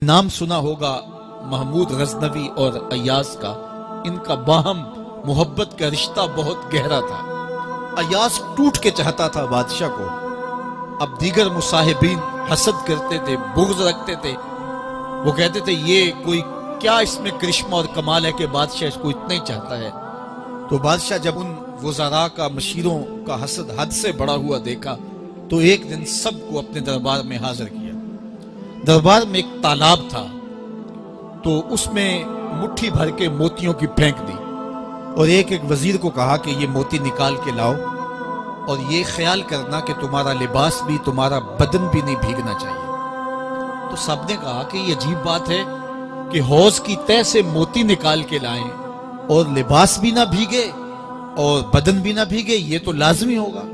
نام سنا ہوگا محمود غزنوی اور ایاز کا، ان کا باہم محبت کا رشتہ بہت گہرا تھا۔ ایاز ٹوٹ کے چاہتا تھا بادشاہ کو، اب دیگر مصاحبین حسد کرتے تھے، بغض رکھتے تھے، وہ کہتے تھے یہ کوئی کیا اس میں کرشمہ اور کمال ہے کہ بادشاہ اس کو اتنا ہی چاہتا ہے۔ تو بادشاہ جب ان وزراء کا، مشیروں کا حسد حد سے بڑا ہوا دیکھا تو ایک دن سب کو اپنے دربار میں حاضر کیا۔ دربار میں ایک تالاب تھا، تو اس میں مٹھی بھر کے موتیوں کی پھینک دی اور ایک ایک وزیر کو کہا کہ یہ موتی نکال کے لاؤ، اور یہ خیال کرنا کہ تمہارا لباس بھی، تمہارا بدن بھی نہیں بھیگنا چاہیے۔ تو سب نے کہا کہ یہ عجیب بات ہے کہ حوض کی تہہ سے موتی نکال کے لائیں اور لباس بھی نہ بھیگے اور بدن بھی نہ بھیگے، یہ تو لازمی ہوگا۔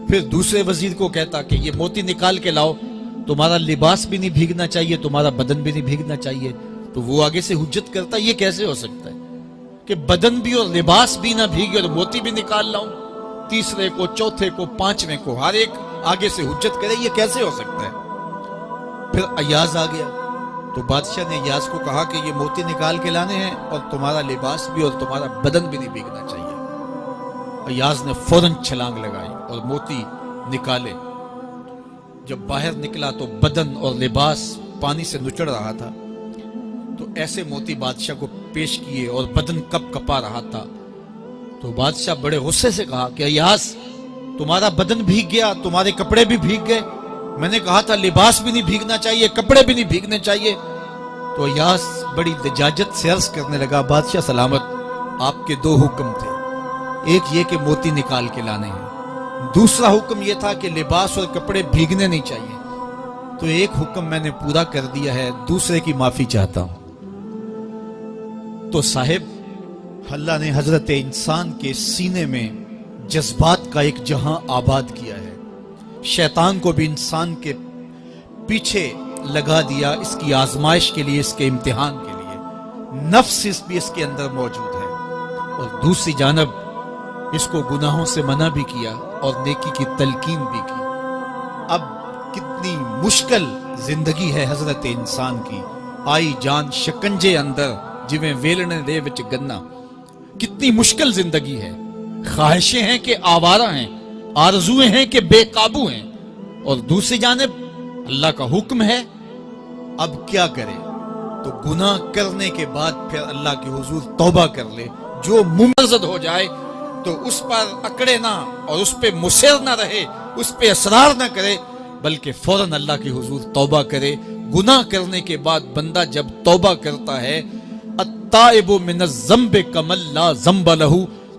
پھر دوسرے وزیر کو کہتا کہ یہ موتی نکال کے لاؤ، تمہارا لباس بھی نہیں بھیگنا چاہیے، تمہارا بدن بھی نہیں بھیگنا چاہیے۔ تو وہ آگے سے حجت کرتا یہ کیسے ہو سکتا ہے کہ بدن بھی اور لباس بھی نہ بھیگے اور موتی بھی نکال لاؤں؟ تیسرے کو، چوتھے کو، پانچویں کو، ہر ایک آگے سے حجت کرے یہ کیسے ہو سکتا ہے؟ پھر ایاز آ گیا تو بادشاہ نے ایاز کو کہا کہ یہ موتی نکال کے لانے ہیں اور تمہارا لباس بھی اور تمہارا بدن بھی نہیں بھیگنا چاہیے۔ ایاز نے فوراً چھلانگ لگائی اور موتی نکالے۔ جب باہر نکلا تو بدن اور لباس پانی سے نچڑ رہا تھا، تو ایسے موتی بادشاہ کو پیش کیے اور بدن کپ کپا رہا تھا۔ تو بادشاہ بڑے غصے سے کہا کہ ایاز تمہارا بدن بھیگ گیا، تمہارے کپڑے بھی بھیگ گئے، میں نے کہا تھا لباس بھی نہیں بھیگنا چاہیے، کپڑے بھی نہیں بھیگنے چاہیے۔ تو ایاز بڑی لجاجت سے عرض کرنے لگا، بادشاہ سلامت، آپ کے دو حکم تھے، ایک یہ کہ موتی نکال کے لانے ہیں، دوسرا حکم یہ تھا کہ لباس اور کپڑے بھیگنے نہیں چاہیے۔ تو ایک حکم میں نے پورا کر دیا ہے، دوسرے کی معافی چاہتا ہوں۔ تو صاحب، اللہ نے حضرت انسان کے سینے میں جذبات کا ایک جہاں آباد کیا ہے، شیطان کو بھی انسان کے پیچھے لگا دیا اس کی آزمائش کے لیے، اس کے امتحان کے لیے۔ نفس بھی اس کے اندر موجود ہے، اور دوسری جانب اس کو گناہوں سے منع بھی کیا اور نیکی کی تلقین بھی کی۔ اب کتنی مشکل زندگی ہے حضرت انسان کی، آئی جان شکنجے اندر جویں ویلنے دے وچ گنا، کتنی مشکل زندگی ہے۔ خواہشیں ہیں کہ آوارہ ہیں، آرزویں ہیں کہ بے قابو ہیں، اور دوسری جانب اللہ کا حکم ہے۔ اب کیا کرے؟ تو گناہ کرنے کے بعد پھر اللہ کے حضور توبہ کر لے، جو ممرزد ہو جائے تو اس پر اکڑے نہ اور اس پہ مصر نہ رہے، اس پہ اصرار نہ کرے، بلکہ فوراً اللہ کے حضور توبہ کرے۔ گناہ کرنے کے بعد بندہ جب توبہ کرتا ہے، التائب من الذنب کمن لا ذنب لہ،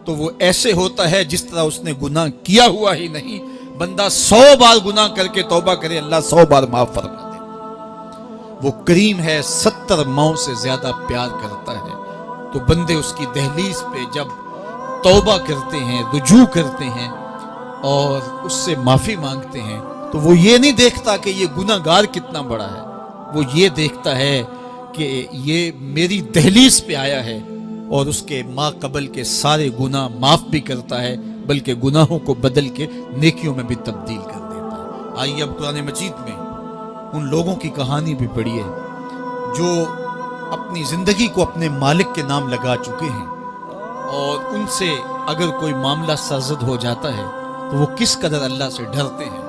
تو وہ ایسے ہوتا ہے جس طرح اس نے گناہ کیا ہوا ہی نہیں۔ بندہ 100 بار گناہ کر کے توبہ کرے، اللہ 100 بار معاف فرما دے۔ وہ کریم ہے، 70 ماؤں سے زیادہ پیار کرتا ہے۔ تو بندے اس کی دہلیز پہ جب توبہ کرتے ہیں، رجوع کرتے ہیں اور اس سے معافی مانگتے ہیں، تو وہ یہ نہیں دیکھتا کہ یہ گناہ گار کتنا بڑا ہے، وہ یہ دیکھتا ہے کہ یہ میری دہلیز پہ آیا ہے اور اس کے ما قبل کے سارے گناہ معاف بھی کرتا ہے، بلکہ گناہوں کو بدل کے نیکیوں میں بھی تبدیل کر دیتا ہے۔ آئیے اب قرآن مجید میں ان لوگوں کی کہانی بھی پڑھیے جو اپنی زندگی کو اپنے مالک کے نام لگا چکے ہیں، اور ان سے اگر کوئی معاملہ سرزد ہو جاتا ہے تو وہ کس قدر اللہ سے ڈرتے ہیں۔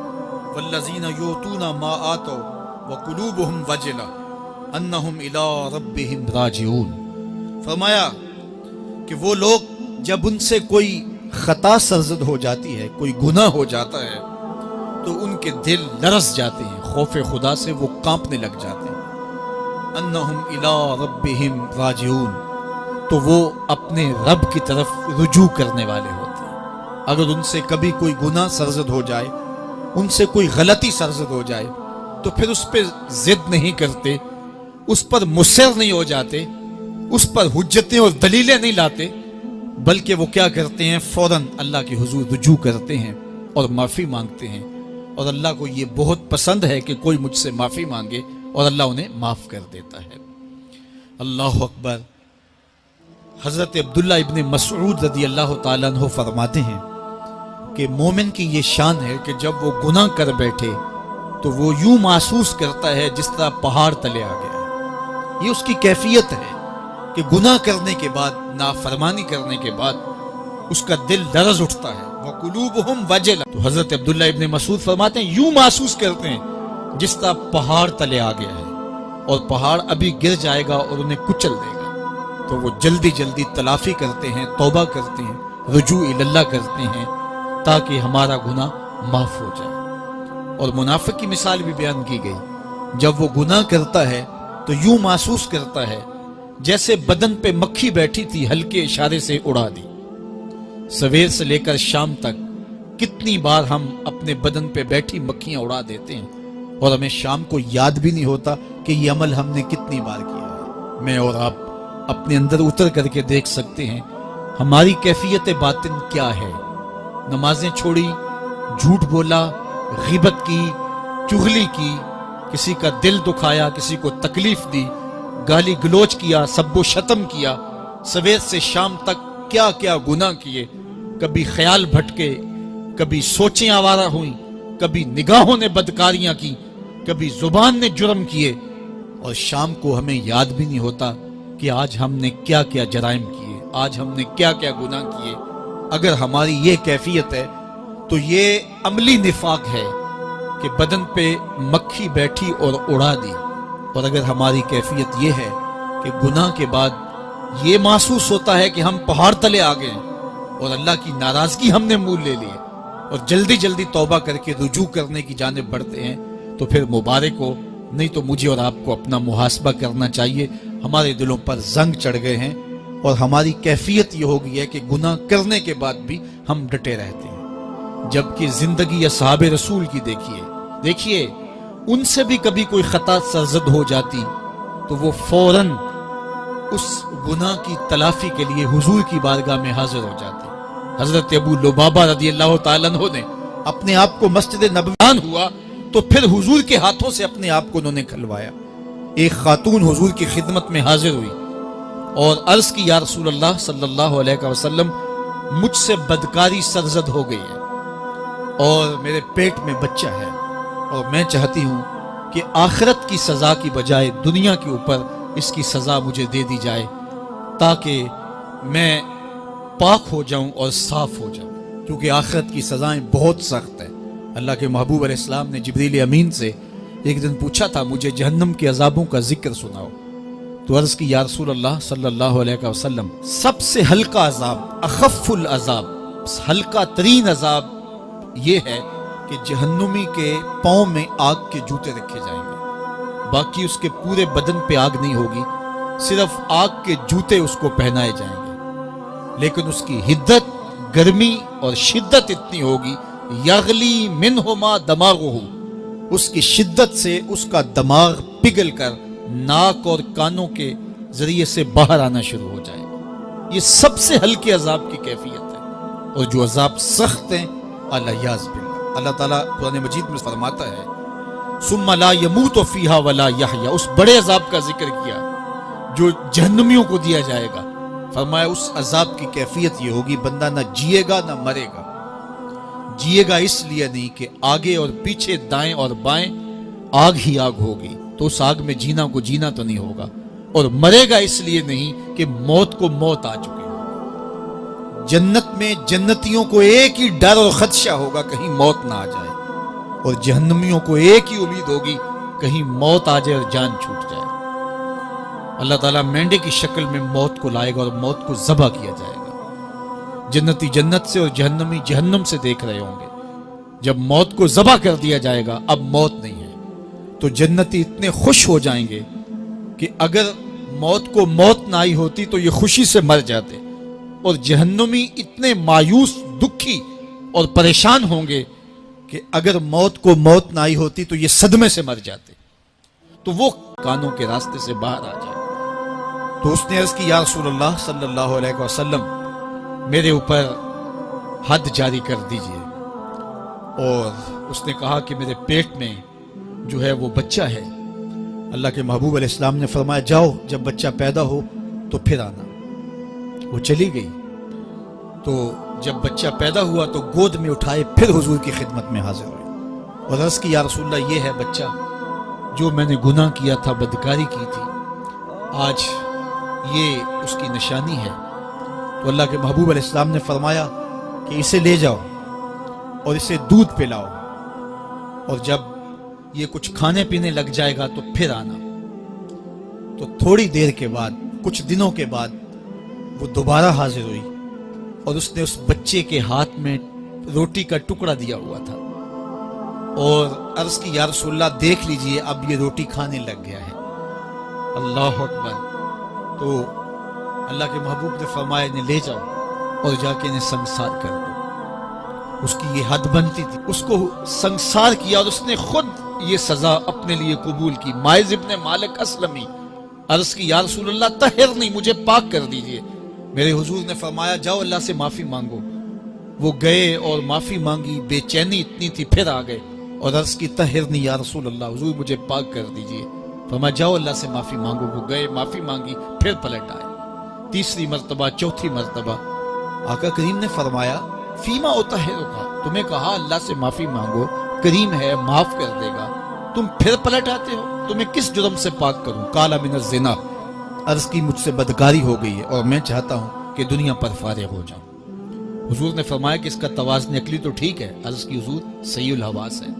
والذین یؤتون ما آتوا وقلوبهم وجلہ انہم الی ربہم راجعون، فرمایا کہ وہ لوگ جب ان سے کوئی خطا سرزد ہو جاتی ہے، کوئی گناہ ہو جاتا ہے، تو ان کے دل لرز جاتے ہیں، خوف خدا سے وہ کانپنے لگ جاتے ہیں۔ انہم الی ربہم راجعون، تو وہ اپنے رب کی طرف رجوع کرنے والے ہوتے ہیں۔ اگر ان سے کبھی کوئی گناہ سرزد ہو جائے، ان سے کوئی غلطی سرزد ہو جائے، تو پھر اس پہ ضد نہیں کرتے، اس پر مصر نہیں ہو جاتے، اس پر حجتیں اور دلیلیں نہیں لاتے، بلکہ وہ کیا کرتے ہیں؟ فوراً اللہ کے حضور رجوع کرتے ہیں اور معافی مانگتے ہیں۔ اور اللہ کو یہ بہت پسند ہے کہ کوئی مجھ سے معافی مانگے، اور اللہ انہیں معاف کر دیتا ہے۔ اللہ اکبر۔ حضرت عبداللہ ابن مسعود رضی اللہ تعالیٰ عنہ فرماتے ہیں کہ مومن کی یہ شان ہے کہ جب وہ گناہ کر بیٹھے تو وہ یوں محسوس کرتا ہے جس طرح پہاڑ تلے آ گیا ہے، یہ اس کی کیفیت ہے کہ گناہ کرنے کے بعد، نافرمانی کرنے کے بعد اس کا دل لرز اٹھتا ہے. وَقُلُوبُهُمْ وَجِلَةٌ. تو حضرت عبداللہ ابن مسعود فرماتے ہیں یوں محسوس کرتے ہیں جس طرح پہاڑ تلے آ گیا ہے اور پہاڑ ابھی گر جائے گا اور انہیں کچل دے گا. تو وہ جلدی جلدی تلافی کرتے ہیں، توبہ کرتے ہیں، رجوع اللہ کرتے ہیں تاکہ ہمارا گناہ معاف ہو جائے. اور منافق کی مثال بھی بیان کی گئی. جب وہ گناہ کرتا ہے تو یوں محسوس کرتا ہے جیسے بدن پہ مکھی بیٹھی تھی، ہلکے اشارے سے اڑا دی. سویر سے لے کر شام تک کتنی بار ہم اپنے بدن پہ بیٹھی مکھیاں اڑا دیتے ہیں اور ہمیں شام کو یاد بھی نہیں ہوتا کہ یہ عمل ہم نے کتنی بار کیا ہے. میں اور آپ اپنے اندر اتر کر کے دیکھ سکتے ہیں ہماری کیفیت باطن کیا ہے. نمازیں چھوڑی، جھوٹ بولا، غیبت کی، چغلی کی، کسی کا دل دکھایا، کسی کو تکلیف دی، گالی گلوچ کیا، سب و شتم کیا، سویر سے شام تک کیا کیا گناہ کیے. کبھی خیال بھٹکے، کبھی سوچیں آوارہ ہوئیں، کبھی نگاہوں نے بدکاریاں کی، کبھی زبان نے جرم کیے، اور شام کو ہمیں یاد بھی نہیں ہوتا کہ آج ہم نے کیا کیا جرائم کیے، آج ہم نے کیا کیا گناہ کیے. اگر ہماری یہ کیفیت ہے تو یہ عملی نفاق ہے کہ بدن پہ مکھی بیٹھی اور اڑا دی. اور اگر ہماری کیفیت یہ ہے کہ گناہ کے بعد یہ محسوس ہوتا ہے کہ ہم پہاڑ تلے آ گئے اور اللہ کی ناراضگی ہم نے مول لے لی اور جلدی جلدی توبہ کر کے رجوع کرنے کی جانب بڑھتے ہیں، تو پھر مبارک ہو. نہیں تو مجھے اور آپ کو اپنا محاسبہ کرنا چاہیے. ہمارے دلوں پر زنگ چڑھ گئے ہیں اور ہماری کیفیت یہ ہو گئی ہے کہ گناہ کرنے کے بعد بھی ہم ڈٹے رہتے ہیں. جبکہ زندگی اصحاب رسول کی دیکھیے ان سے بھی کبھی کوئی خطا سرزد ہو جاتی تو وہ فوراً اس گناہ کی تلافی کے لیے حضور کی بارگاہ میں حاضر ہو جاتے. حضرت ابو لبابہ رضی اللہ تعالیٰ عنہ نے اپنے آپ کو مسجد نبوی ہوا تو پھر حضور کے ہاتھوں سے اپنے آپ کو انہوں نے کھلوایا. ایک خاتون حضور کی خدمت میں حاضر ہوئی اور عرض کی یا رسول اللہ صلی اللہ علیہ وسلم مجھ سے بدکاری سرزد ہو گئی ہے اور میرے پیٹ میں بچہ ہے اور میں چاہتی ہوں کہ آخرت کی سزا کی بجائے دنیا کے اوپر اس کی سزا مجھے دے دی جائے تاکہ میں پاک ہو جاؤں اور صاف ہو جاؤں، کیونکہ آخرت کی سزائیں بہت سخت ہیں. اللہ کے محبوب علیہ السلام نے جبریل امین سے ایک دن پوچھا تھا مجھے جہنم کے عذابوں کا ذکر سناؤ. تو عرض کی یا رسول اللہ صلی اللہ علیہ وسلم سب سے ہلکا عذاب، اخف العذاب، ہلکا ترین عذاب یہ ہے کہ جہنمی کے پاؤں میں آگ کے جوتے رکھے جائیں گے. باقی اس کے پورے بدن پہ آگ نہیں ہوگی، صرف آگ کے جوتے اس کو پہنائے جائیں گے. لیکن اس کی حدت، گرمی اور شدت اتنی ہوگی یغلی منہما دماغہ، اس کی شدت سے اس کا دماغ پگھل کر ناک اور کانوں کے ذریعے سے باہر آنا شروع ہو جائے گا. یہ سب سے ہلکے عذاب کی کیفیت ہے. اور جو عذاب سخت ہیں الیاذ باللہ، اللہ تعالیٰ قرآن مجید میں فرماتا ہے ثم لا يموت فیہا ولا یحیا، اس بڑے عذاب کا ذکر کیا جو جہنمیوں کو دیا جائے گا. فرمایا اس عذاب کی کیفیت یہ ہوگی بندہ نہ جیے گا نہ مرے گا. جیے گا اس لیے نہیں کہ آگے اور پیچھے دائیں اور بائیں آگ ہی آگ ہوگی تو اس آگ میں جینا کو جینا تو نہیں ہوگا. اور مرے گا اس لیے نہیں کہ موت کو موت آ چکی ہے. جنت میں جنتیوں کو ایک ہی ڈر اور خدشہ ہوگا کہیں موت نہ آ جائے، اور جہنمیوں کو ایک ہی امید ہوگی کہیں موت آ جائے اور جان چھوٹ جائے. اللہ تعالیٰ مینڈے کی شکل میں موت کو لائے گا اور موت کو ذبح کیا جائے گا. جنتی جنت سے اور جہنمی جہنم سے دیکھ رہے ہوں گے. جب موت کو ذبح کر دیا جائے گا اب موت نہیں ہے تو جنتی اتنے خوش ہو جائیں گے کہ اگر موت کو موت نہ آئی ہوتی تو یہ خوشی سے مر جاتے، اور جہنمی اتنے مایوس، دکھی اور پریشان ہوں گے کہ اگر موت کو موت نہ آئی ہوتی تو یہ صدمے سے مر جاتے. تو وہ کانوں کے راستے سے باہر آ جائے. تو اس نے عرض کی یا رسول اللہ صلی اللہ علیہ وسلم میرے اوپر حد جاری کر دیجئے. اور اس نے کہا کہ میرے پیٹ میں جو ہے وہ بچہ ہے. اللہ کے محبوب علیہ السلام نے فرمایا جاؤ جب بچہ پیدا ہو تو پھر آنا. وہ چلی گئی. تو جب بچہ پیدا ہوا تو گود میں اٹھائے پھر حضور کی خدمت میں حاضر ہوئے اور عرض کی یا رسول اللہ یہ ہے بچہ جو میں نے گناہ کیا تھا، بدکاری کی تھی، آج یہ اس کی نشانی ہے۔ تو اللہ کے محبوب علیہ السلام نے فرمایا کہ اسے لے جاؤ اور اسے دودھ پلاؤ، اور جب یہ کچھ کھانے پینے لگ جائے گا تو پھر آنا۔ تو تھوڑی دیر کے بعد، کچھ دنوں کے بعد وہ دوبارہ حاضر ہوئی اور اس نے اس بچے کے ہاتھ میں روٹی کا ٹکڑا دیا ہوا تھا، اور عرض کی یا رسول اللہ دیکھ لیجئے اب یہ روٹی کھانے لگ گیا ہے۔ اللہ اکبر۔ تو اللہ کے محبوب نے فرمایا انہیں لے جاؤ اور جا کے انہیں سنسار کر دو۔ اس کی یہ حد بنتی تھی، اس کو سنسار کیا اور اس نے خود یہ سزا اپنے لیے قبول کی۔ مائز ابن مالک اسلمی عرض کی یا رسول اللہ طہرنی، مجھے پاک کر دیجئے۔ میرے حضور نے فرمایا جاؤ اللہ سے معافی مانگو۔ وہ گئے اور معافی مانگی، بے چینی اتنی تھی، پھر آ گئے اور عرض کی طہرنی یا رسول اللہ، حضور مجھے پاک کر دیجئے۔ فرمایا جاؤ اللہ سے معافی مانگو۔ وہ گئے، معافی مانگی، پھر پلٹ آئے، تیسری مرتبہ، چوتھی مرتبہ۔ آقا کریم نے فرمایا فیما اطہرک، تمہیں کہا اللہ سے معافی مانگو، کریم ہے معاف کر دے گا، تم پھر پلٹ آتے ہو، تمہیں کس جرم سے پاک کروں؟ قال من الزنا، عرض کی مجھ سے بدکاری ہو گئی ہے اور میں چاہتا ہوں کہ دنیا پر فارغ ہو جاؤں۔ حضور نے فرمایا کہ اس کا توازن عقلی تو ٹھیک ہے، عرض کی حضور صحیح الحواس ہے۔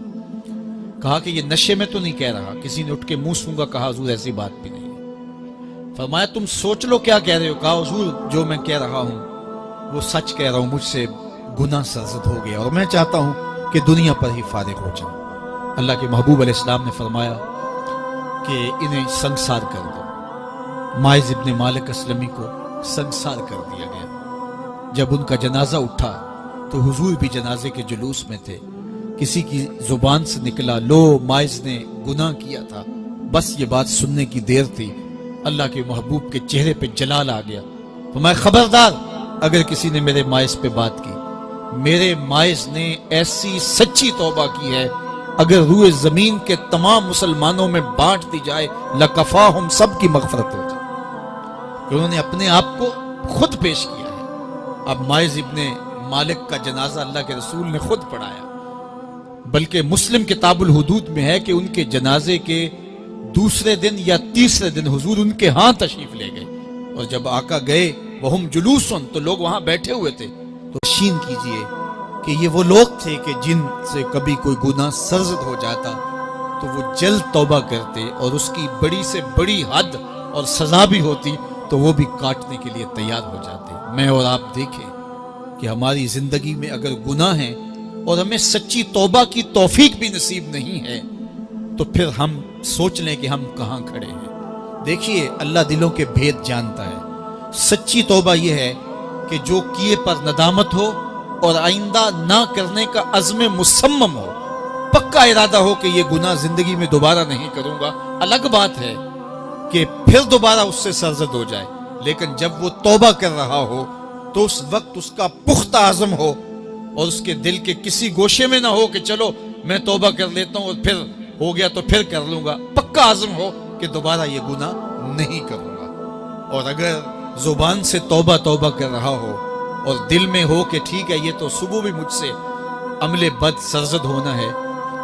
کہا کہ یہ نشے میں تو نہیں کہہ رہا، کسی نے اٹھ کے منہ سونگا، کہا حضور ایسی بات بھی نہیں ہے۔ فرمایا تم سوچ لو کیا کہہ رہے ہو؟ کہا حضور جو میں کہہ رہا ہوں وہ سچ کہہ رہا ہوں، مجھ سے گناہ سرزد ہو گیا اور میں چاہتا ہوں کہ دنیا پر ہی فارغ ہو جاؤں۔ اللہ کے محبوب علیہ السلام نے فرمایا کہ انہیں سنسار کر دو۔ مائز ابن مالک اسلمی کو سنسار کر دیا گیا۔ جب ان کا جنازہ اٹھا تو حضور بھی جنازے کے جلوس میں تھے۔ کسی کی زبان سے نکلا لو مائز نے گناہ کیا تھا، بس یہ بات سننے کی دیر تھی، اللہ کے محبوب کے چہرے پہ جلال آ گیا۔ فرمایا خبردار اگر کسی نے میرے مائز پہ بات کی، میرے مائز نے ایسی سچی توبہ کی ہے اگر روئے زمین کے تمام مسلمانوں میں بانٹ دی جائے لکفاہم، سب کی مغفرت ہو جائے، کہ انہوں نے اپنے آپ کو خود پیش کیا ہے۔ اب مائز ابن مالک کا جنازہ اللہ کے رسول نے خود پڑھایا، بلکہ مسلم کتاب الحدود میں ہے کہ ان کے جنازے کے دوسرے دن یا تیسرے دن حضور ان کے ہاں تشریف لے گئے، اور جب آقا گئے وہم جلوسن، تو لوگ وہاں بیٹھے ہوئے تھے، تو یقین کیجئے کہ یہ وہ لوگ تھے کہ جن سے کبھی کوئی گناہ سرزد ہو جاتا تو وہ جلد توبہ کرتے، اور اس کی بڑی سے بڑی حد اور سزا بھی ہوتی تو وہ بھی کاٹنے کے لیے تیار ہو جاتے۔ میں اور آپ دیکھیں کہ ہماری زندگی میں اگر گناہ ہیں اور ہمیں سچی توبہ کی توفیق بھی نصیب نہیں ہے تو پھر ہم سوچ لیں کہ ہم کہاں کھڑے ہیں۔ دیکھیے اللہ دلوں کے بھید جانتا ہے۔ سچی توبہ یہ ہے کہ جو کیے پر ندامت ہو اور آئندہ نہ کرنے کا عزم مصمم ہو، پکا ارادہ ہو کہ یہ گناہ زندگی میں دوبارہ نہیں کروں گا۔ الگ بات ہے کہ پھر دوبارہ اس سے سرزد ہو جائے، لیکن جب وہ توبہ کر رہا ہو تو اس وقت اس کا پختہ عزم ہو اور اس کے دل کے کسی گوشے میں نہ ہو کہ چلو میں توبہ کر لیتا ہوں اور پھر ہو گیا تو پھر کر لوں گا۔ پکا عزم ہو کہ دوبارہ یہ گناہ نہیں کروں گا۔ اور اگر زبان سے توبہ توبہ کر رہا ہو اور دل میں ہو کہ ٹھیک ہے یہ تو صبح بھی مجھ سے عمل بد سرزد ہونا ہے،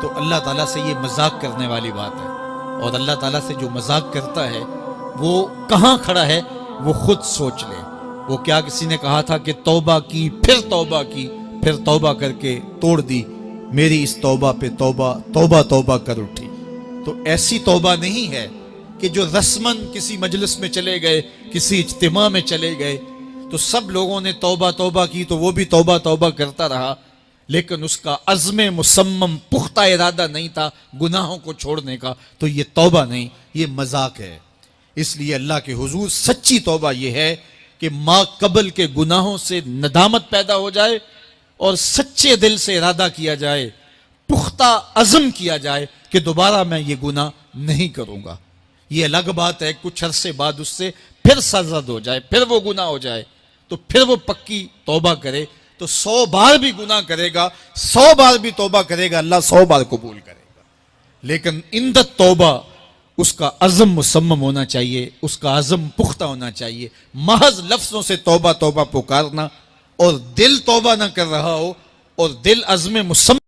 تو اللہ تعالیٰ سے یہ مذاق کرنے والی بات ہے، اور اللہ تعالیٰ سے جو مذاق کرتا ہے وہ کہاں کھڑا ہے وہ خود سوچ لے۔ وہ کیا کسی نے کہا تھا کہ توبہ کی، پھر توبہ کر کے توڑ دی، میری اس توبہ پہ توبہ کر اٹھی۔ تو ایسی توبہ نہیں ہے کہ جو رسماً کسی مجلس میں چلے گئے، کسی اجتماع میں چلے گئے تو سب لوگوں نے توبہ کی تو وہ بھی توبہ کرتا رہا، لیکن اس کا عزم مصمم پختہ ارادہ نہیں تھا گناہوں کو چھوڑنے کا، تو یہ توبہ نہیں، یہ مذاق ہے۔ اس لیے اللہ کے حضور سچی توبہ یہ ہے کہ ما قبل کے گناہوں سے ندامت پیدا ہو جائے اور سچے دل سے ارادہ کیا جائے، پختہ عزم کیا جائے کہ دوبارہ میں یہ گناہ نہیں کروں گا۔ یہ الگ بات ہے کچھ عرصے بعد اس سے پھر سرزد ہو جائے، پھر وہ گناہ ہو جائے تو پھر وہ پکی توبہ کرے، تو 100 بار بھی گناہ کرے گا، 100 بار بھی توبہ کرے گا، اللہ 100 بار قبول کرے گا۔ لیکن اندت توبہ اس کا عزم مصمم ہونا چاہیے، اس کا عزم پختہ ہونا چاہیے۔ محض لفظوں سے توبہ پکارنا اور دل توبہ نہ کر رہا ہو اور دل عزم مصمم